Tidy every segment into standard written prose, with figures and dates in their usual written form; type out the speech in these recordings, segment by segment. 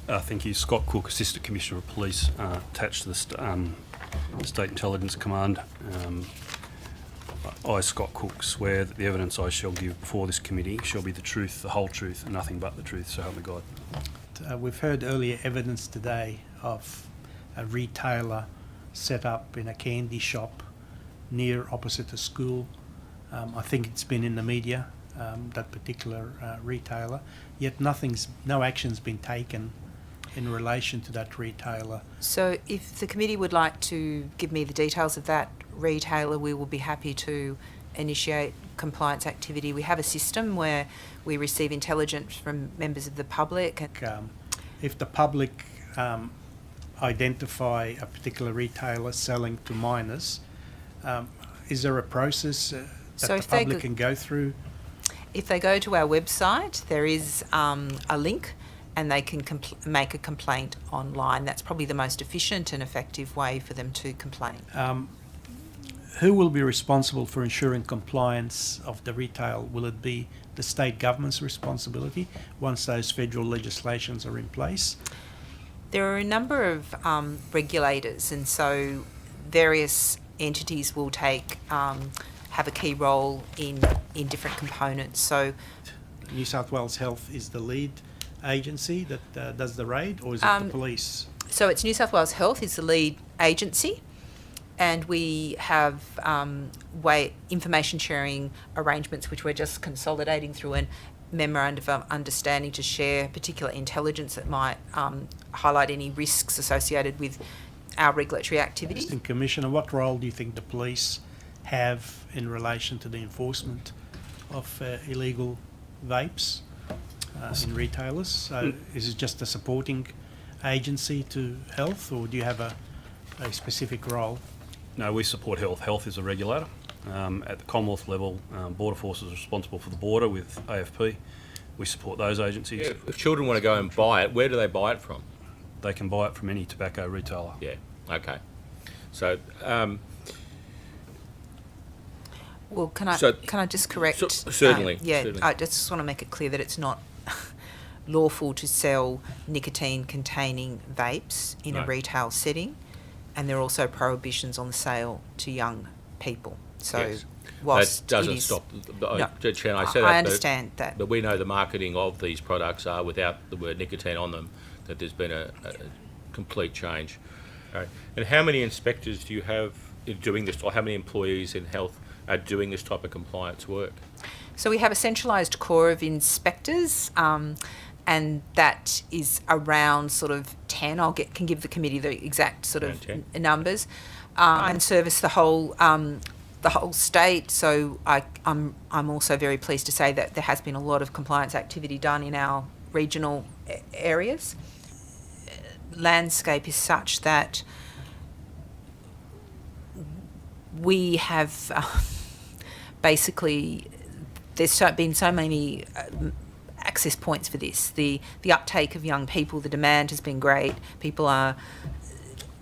Thank you. Scott Cook, Assistant Commissioner of Police, attached to the State Intelligence Command. I, Scott Cook, swear that the evidence I shall give before this committee shall be the truth, the whole truth, and nothing but the truth, so help me God. We've heard earlier evidence today of a retailer set up in a candy shop near opposite a school. I think it's been in the media, that particular retailer, yet no action's been taken in relation to that retailer. So if the committee would like to give me the details of that retailer, we will be happy to initiate compliance activity. We have a system where we receive intelligence from members of the public. If the public identify a particular retailer selling to minors, is there a process that the public can go through? If they go to our website, there is a link and they can make a complaint online. That's probably the most efficient and effective way for them to complain. Who will be responsible for ensuring compliance of the retail? Will it be the state government's responsibility once those federal legislations are in place? There are a number of regulators, and so various entities will have a key role in different components. So New South Wales Health is the lead agency that does the raid, or is it the police? So it's New South Wales Health is the lead agency, and we have information sharing arrangements which we're just consolidating through a memorandum of understanding to share particular intelligence that might highlight any risks associated with our regulatory activity. Assistant Commissioner, what role do you think the police have in relation to the enforcement of illegal vapes in retailers? So is it just a supporting agency to health, or do you have a specific role? No, we support health. Health is a regulator. At the Commonwealth level, Border Force is responsible for the border with AFP. We support those agencies. Yeah, if children want to go and buy it, where do they buy it from? They can buy it from any tobacco retailer. Yeah, okay. So, well, can I just correct? Certainly. Certainly. Certainly. I just want to make it clear that it's not lawful to sell nicotine-containing vapes in a retail setting, and there are also prohibitions on the sale to young people. So, yes. whilst that doesn't it is, stop. No, Judge Chan, I said I understand that. But we know the marketing of these products are without the word nicotine on them. That there's been a complete change. All right. And how many inspectors do you have in doing this, or how many employees in health are doing this type of compliance work? So we have a centralised core of inspectors, and that is around sort of 10. Can give the committee the exact sort of numbers, and service the whole state. So I'm also very pleased to say that there has been a lot of compliance activity done in our regional areas. Landscape is such that we have basically there's been so many access points for this. The uptake of young people, the demand has been great. People are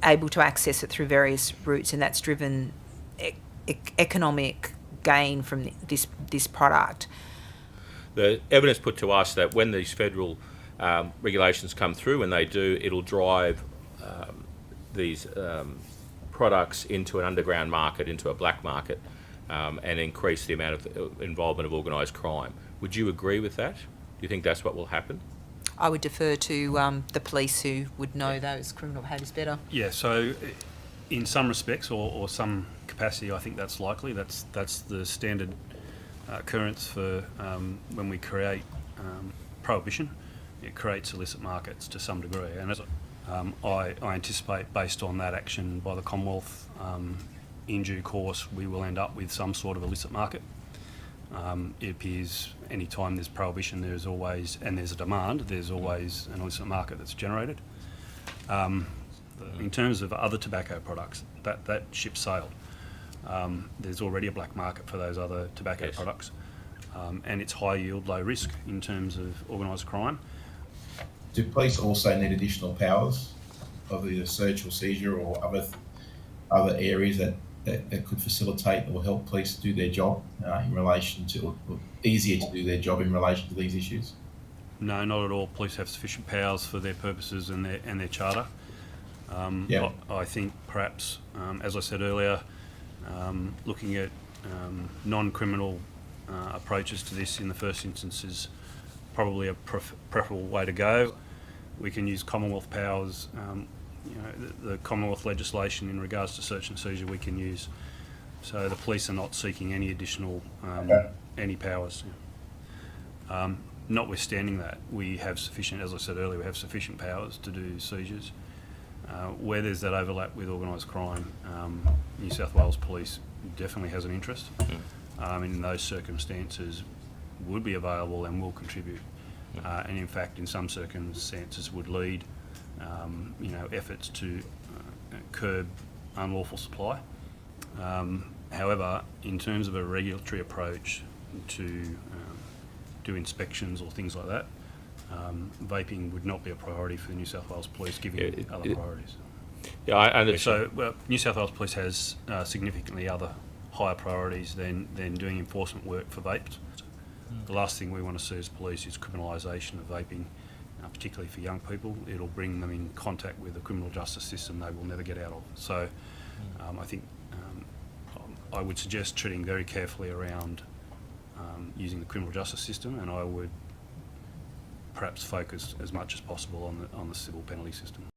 able to access it through various routes, and that's driven economic gain from this product. The evidence put to us that when these federal regulations come through, and they do, it'll drive these products into an underground market, into a black market, and increase the amount of involvement of organised crime. Would you agree with that? Do you think that's what will happen? I would defer to the police, who would know those criminal behaviours better. Yeah, so in some respects or some capacity, I think that's likely. That's the standard occurrence for when we create prohibition. It creates illicit markets to some degree, and as I anticipate, based on that action by the Commonwealth, in due course we will end up with some sort of illicit market. It appears any time there's prohibition, there's always, and there's a demand, there's always an illicit market that's generated. In terms of other tobacco products, that ship sailed. There's already a black market for those other tobacco products, and it's high yield, low risk in terms of organised crime. Do police also need additional powers of either search or seizure or other areas that could facilitate or help police do their job in relation to, or easier to do their job in relation to these issues? No, not at all. Police have sufficient powers for their purposes and their charter. Yeah. I think perhaps, as I said earlier, looking at non-criminal approaches to this in the first instance is probably a preferable way to go. We can use Commonwealth powers, the Commonwealth legislation in regards to search and seizure we can use. So the police are not seeking any additional any powers. Notwithstanding that, we have sufficient, as I said earlier, we have sufficient powers to do seizures. Where there's that overlap with organised crime, New South Wales Police definitely has an interest. In those circumstances would be available and will contribute. And in fact, in some circumstances would lead, efforts to curb unlawful supply. However, in terms of a regulatory approach to do inspections or things like that, vaping would not be a priority for New South Wales Police, given other priorities. Yeah, I understand. So, well, New South Wales Police has significantly other higher priorities than doing enforcement work for vapes. The last thing we want to see as police is criminalisation of vaping, particularly for young people. It'll bring them in contact with the criminal justice system they will never get out of. So I think I would suggest treading very carefully around using the criminal justice system, and I would perhaps focus as much as possible on the civil penalty system.